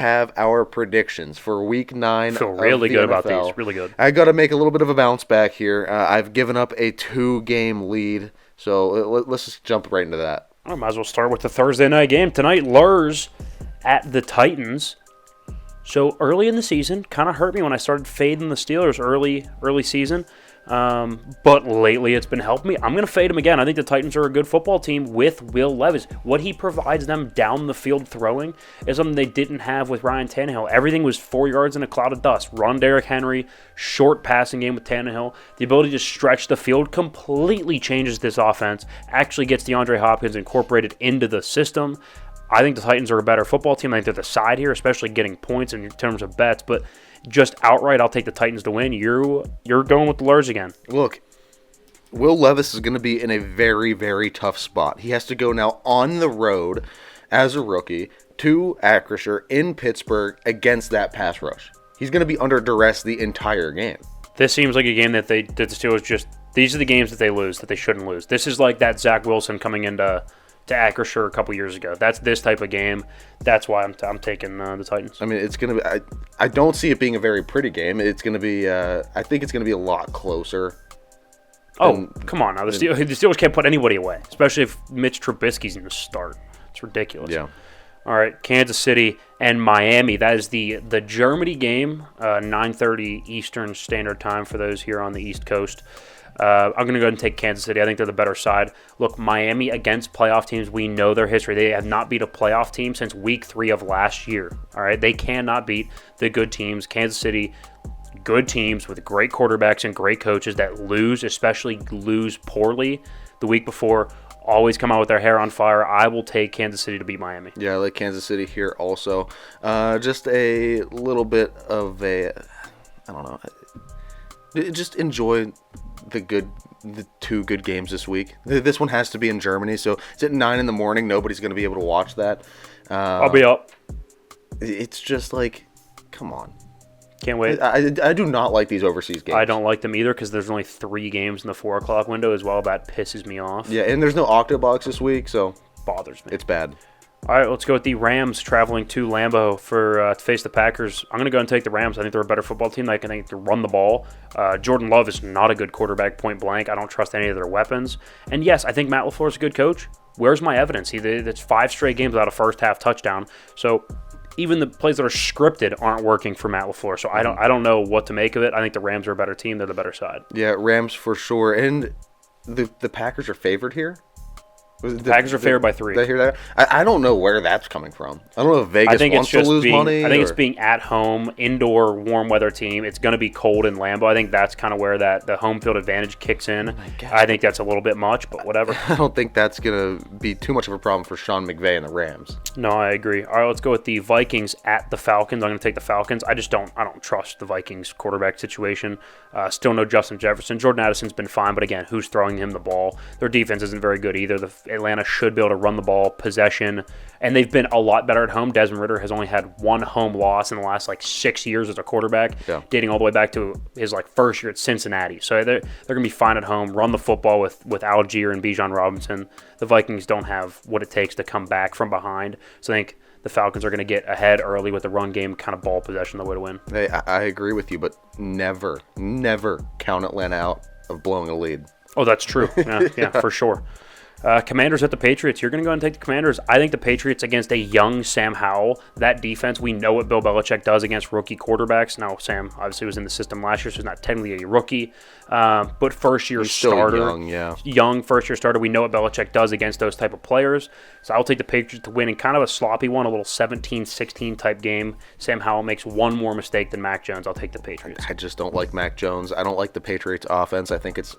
have our predictions for Week 9 Feel of really the good about NFL. these. Really good. I got to make a little bit of a bounce back here. I've given up a 2-game lead, so let's just jump right into that. I might as well start with the Thursday night game tonight. Lurs at the Titans. So early in the season, kind of hurt me when I started fading the Steelers early season. But lately it's been helping me. I'm going to fade him again. I think the Titans are a good football team with Will Levis. What he provides them down the field throwing is something they didn't have with Ryan Tannehill. Everything was 4 yards in a cloud of dust. Run Derrick Henry, short passing game with Tannehill. The ability to stretch the field completely changes this offense. Actually gets DeAndre Hopkins incorporated into the system. I think the Titans are a better football team. I think they're the side here, especially getting points in terms of bets. But just outright, I'll take the Titans to win. You're going with the Lurs again. Look, Will Levis is going to be in a very, very tough spot. He has to go now on the road as a rookie to Acrisure in Pittsburgh against that pass rush. He's going to be under duress the entire game. This seems like a game that the Steelers just – these are the games that they lose, that they shouldn't lose. This is like that Zach Wilson coming into Acrisure a couple years ago. That's this type of game. That's why I'm taking the Titans. I mean, it's going to be I don't see it being a very pretty game. It's going to be I think it's going to be a lot closer. Come on now. The Steelers can't put anybody away, especially if Mitch Trubisky's in the start. It's ridiculous. Yeah. All right, Kansas City and Miami. That is the Germany game, 9:30 Eastern Standard Time for those here on the East Coast. I'm going to go ahead and take Kansas City. I think they're the better side. Look, Miami against playoff teams, we know their history. They have not beat a playoff team since week 3 of last year. All right, they cannot beat the good teams. Kansas City, good teams with great quarterbacks and great coaches that lose, especially lose poorly the week before, always come out with their hair on fire. I will take Kansas City to beat Miami. Yeah, I like Kansas City here also. Just a little bit of a, I don't know, just enjoy the 2 good games this week. This one has to be in Germany, so it's at 9 in the morning. Nobody's going to be able to watch that. I'll be up. It's just like, come on. Can't wait. I do not like these overseas games. I don't like them either because there's only 3 games in the 4 o'clock window as well. That pisses me off. Yeah, and there's no Octobox this week, so Bothers me. it's bad. All right, let's go with the Rams traveling to Lambeau to face the Packers. I'm going to go and take the Rams. I think they're a better football team. They can run the ball. Jordan Love is not a good quarterback, point blank. I don't trust any of their weapons. And yes, I think Matt LaFleur is a good coach. Where's my evidence? It's 5 straight games without a first-half touchdown. So even the plays that are scripted aren't working for Matt LaFleur. So I don't know what to make of it. I think the Rams are a better team. They're the better side. Yeah, Rams for sure. And the Packers are favored here? The Packers are favored by 3. Did I hear that? I don't know where that's coming from. I don't know if Vegas wants to lose money. I think it's being at home, indoor, warm weather team. It's going to be cold in Lambeau. I think that's kind of where the home field advantage kicks in. I think that's a little bit much, but whatever. I don't think that's going to be too much of a problem for Sean McVay and the Rams. No, I agree. All right, let's go with the Vikings at the Falcons. I'm going to take the Falcons. I don't trust the Vikings quarterback situation. Still no Justin Jefferson. Jordan Addison's been fine, but again, who's throwing him the ball? Their defense isn't very good either. Atlanta should be able to run the ball, possession, and they've been a lot better at home. Desmond Ridder has only had 1 home loss in the last 6 years as a quarterback, dating all the way back to his first year at Cincinnati. So they're going to be fine at home, run the football with Algier and Bijan Robinson. The Vikings don't have what it takes to come back from behind. So I think the Falcons are going to get ahead early with the run game, kind of ball possession, the way to win. Hey, I agree with you, but never count Atlanta out of blowing a lead. Oh, that's true. Yeah, for sure. Commanders at the Patriots. You're going to go and take the Commanders. I think the Patriots against a young Sam Howell, that defense, we know what Bill Belichick does against rookie quarterbacks. Now, Sam obviously was in the system last year, so he's not technically a rookie. But first-year starter. Young first-year starter. We know what Belichick does against those type of players. So I'll take the Patriots to win in kind of a sloppy one, a little 17-16 type game. Sam Howell makes one more mistake than Mac Jones. I'll take the Patriots. I just don't like Mac Jones. I don't like the Patriots offense. I think it's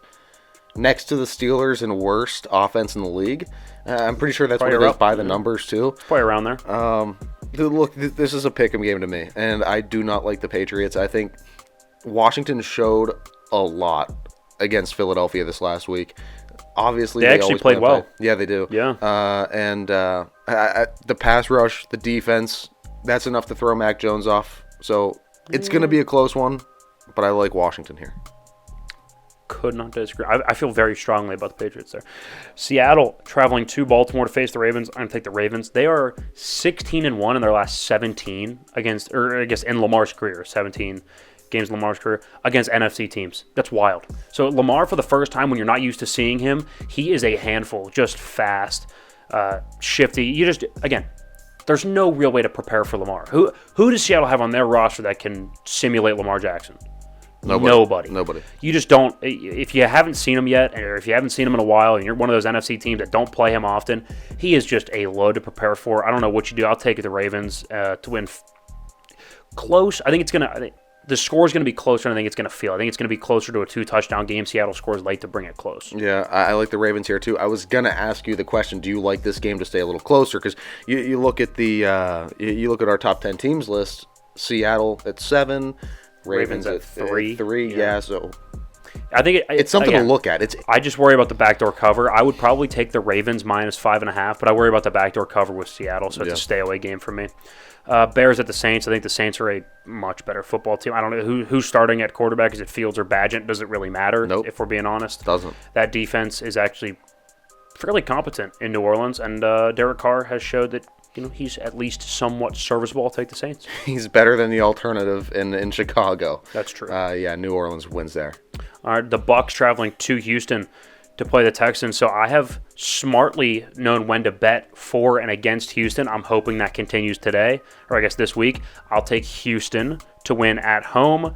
next to the Steelers in worst offense in the league. I'm pretty sure that's Probably what it is by the numbers, too. Probably around there. Look, this is a pick'em game to me, and I do not like the Patriots. I think Washington showed a lot against Philadelphia this last week. Obviously, they actually played well. Yeah, they do. Yeah. The pass rush, the defense, that's enough to throw Mac Jones off. So it's going to be a close one, but I like Washington here. could not disagree. I feel very strongly about the Patriots there. Seattle traveling to Baltimore to face the Ravens. I'm going to take the Ravens. They are 16-1 in their last 17 in Lamar's career, 17 games in Lamar's career against NFC teams. That's wild. So Lamar, for the first time, when you're not used to seeing him, he is a handful, just fast, shifty. There's no real way to prepare for Lamar. Who does Seattle have on their roster that can simulate Lamar Jackson? Nobody. You just don't. If you haven't seen him yet, or if you haven't seen him in a while, and you're one of those NFC teams that don't play him often, he is just a load to prepare for. I don't know what you do. I'll take the Ravens to win close. I think the score is going to be closer than I think it's going to feel. I think it's going to be closer to a 2-touchdown game. Seattle scores late to bring it close. Yeah, I like the Ravens here too. I was going to ask you the question: do you like this game to stay a little closer? Because you look at you look at our top 10 teams list. Seattle at 7, Ravens at 3. Yeah, so I think it's something to look at. I just worry about the backdoor cover. I would probably take the Ravens minus 5.5, but I worry about the backdoor cover with Seattle, so it's a stay away game for me. Bears at the Saints. I think the Saints are a much better football team. I don't know who's starting at quarterback. Is it Fields or Badgett? Does it really matter? Nope. If we're being honest. Doesn't. That defense is actually fairly competent in New Orleans, and Derek Carr has showed that he's at least somewhat serviceable. I'll take the Saints. He's better than the alternative in Chicago. That's true. New Orleans wins there. All right, the Bucs traveling to Houston to play the Texans. So I have smartly known when to bet for and against Houston. I'm hoping that continues today, or I guess this week. I'll take Houston to win at home.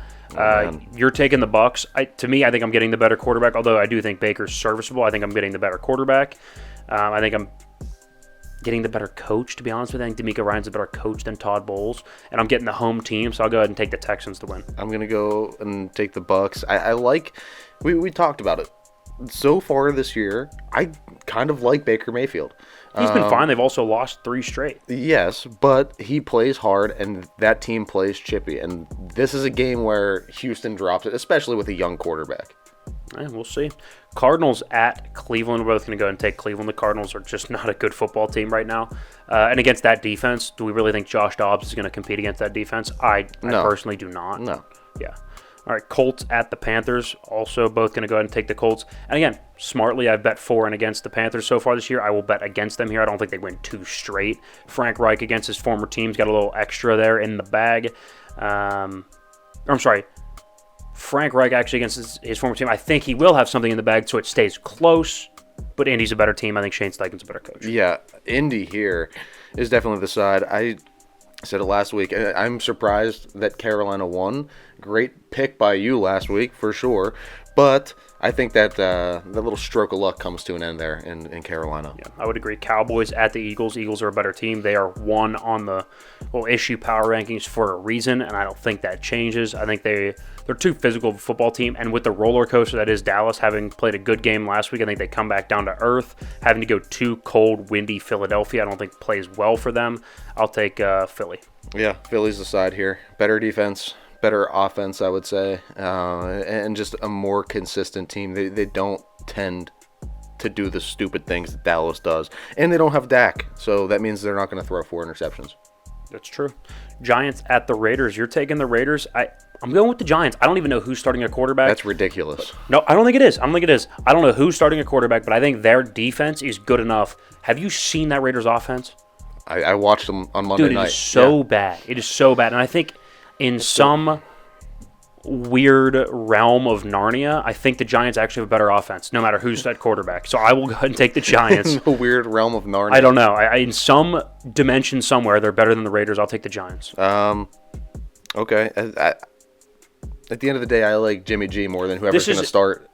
You're taking the Bucs. To me, I think I'm getting the better quarterback, although I do think Baker's serviceable. I think I'm getting the better quarterback. I think I'm getting the better coach, to be honest with you. I think DeMeco Ryans a better coach than Todd Bowles, and I'm getting the home team, so I'll go ahead and take the Texans to win. I'm going to go and take the Bucs. I like, we talked about it. So far this year, I kind of like Baker Mayfield. He's been fine. They've also lost 3 straight. Yes, but he plays hard, and that team plays chippy. And this is a game where Houston drops it, especially with a young quarterback. We'll see. Cardinals at Cleveland. We're both going to go and take Cleveland. The Cardinals are just not a good football team right now. And against that defense, do we really think Josh Dobbs is going to compete against that defense? I personally do not. No. Yeah. All right, Colts at the Panthers. Also both going to go ahead and take the Colts. And again, smartly, I've bet for and against the Panthers so far this year. I will bet against them here. I don't think they win 2 straight. Frank Reich against his former team's got a little extra there in the bag. Frank Reich actually against his former team. I think he will have something in the bag, so it stays close. But Indy's a better team. I think Shane Steichen's a better coach. Yeah, Indy here is definitely the side. I said it last week. I'm surprised that Carolina won. Great pick by you last week, for sure. But I think that little stroke of luck comes to an end there in Carolina. Yeah, I would agree. Cowboys at the Eagles. Eagles are a better team. They are 1 on the issue power rankings for a reason, and I don't think that changes. I think they're too physical of a football team, and with the roller coaster that is Dallas, having played a good game last week, I think they come back down to earth. Having to go to cold, windy Philadelphia, I don't think plays well for them. I'll take Philly. Yeah, Philly's the side here. Better defense, better offense, I would say, and just a more consistent team. They don't tend to do the stupid things that Dallas does, and they don't have Dak, so that means they're not going to throw 4 interceptions. That's true. Giants at the Raiders. You're taking the Raiders. I'm going with the Giants. I don't even know who's starting a quarterback. That's ridiculous. No, I don't think it is. I don't know who's starting a quarterback, but I think their defense is good enough. Have you seen that Raiders offense? I watched them on Monday night. Dude, it is so bad. It is so bad. And I think in some weird realm of Narnia, I think the Giants actually have a better offense, no matter who's at quarterback. So I will go ahead and take the Giants. A weird realm of Narnia. I don't know. In some dimension somewhere, they're better than the Raiders. I'll take the Giants. Okay. At the end of the day, I like Jimmy G more than whoever's going to start.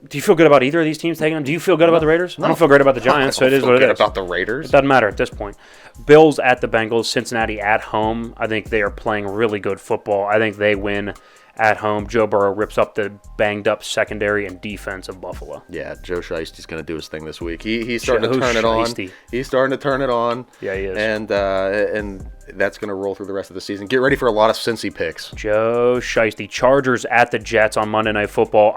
Do you feel good about either of these teams taking them? Do you feel good about the Raiders? No. I don't feel great about the Giants, so it is what it is. About the Raiders? It doesn't matter at this point. Bills at the Bengals, Cincinnati at home. I think they are playing really good football. I think they win at home. Joe Burrow rips up the banged-up secondary and defense of Buffalo. Yeah, Joe Shiesty's going to do his thing this week. He's starting to turn it on. He's starting to turn it on. Yeah, he is. And that's going to roll through the rest of the season. Get ready for a lot of Cincy picks. Joe Shiesty. Chargers at the Jets on Monday Night Football.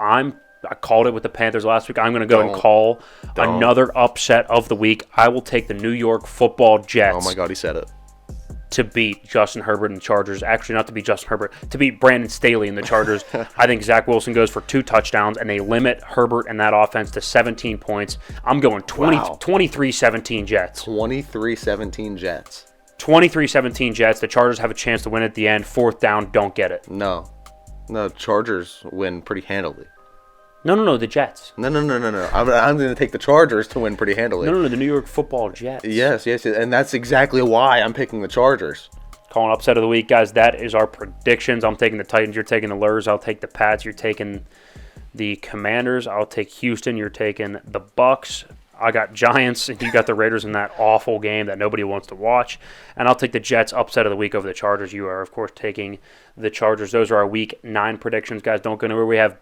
I called it with the Panthers last week. I'm going to go and call another upset of the week. I will take the New York Football Jets. Oh, my God, he said it. to beat Justin Herbert and the Chargers. Actually, not to beat Justin Herbert, to beat Brandon Staley and the Chargers. I think Zach Wilson goes for 2 touchdowns, and they limit Herbert and that offense to 17 points. I'm going 23-17 Jets. 23-17 Jets. 23-17 Jets. The Chargers have a chance to win at the end. 4th down, don't get it. No, Chargers win pretty handily. No, the Jets. No. I'm going to take the Chargers to win pretty handily. No, the New York Football Jets. Yes, and that's exactly why I'm picking the Chargers. Calling upset of the week, guys. That is our predictions. I'm taking the Titans. You're taking the Lurs. I'll take the Pats. You're taking the Commanders. I'll take Houston. You're taking the Bucks. I got Giants, and you got the Raiders in that awful game that nobody wants to watch. And I'll take the Jets upset of the week over the Chargers. You are, of course, taking the Chargers. Those are our Week 9 predictions, guys. Don't go anywhere. We have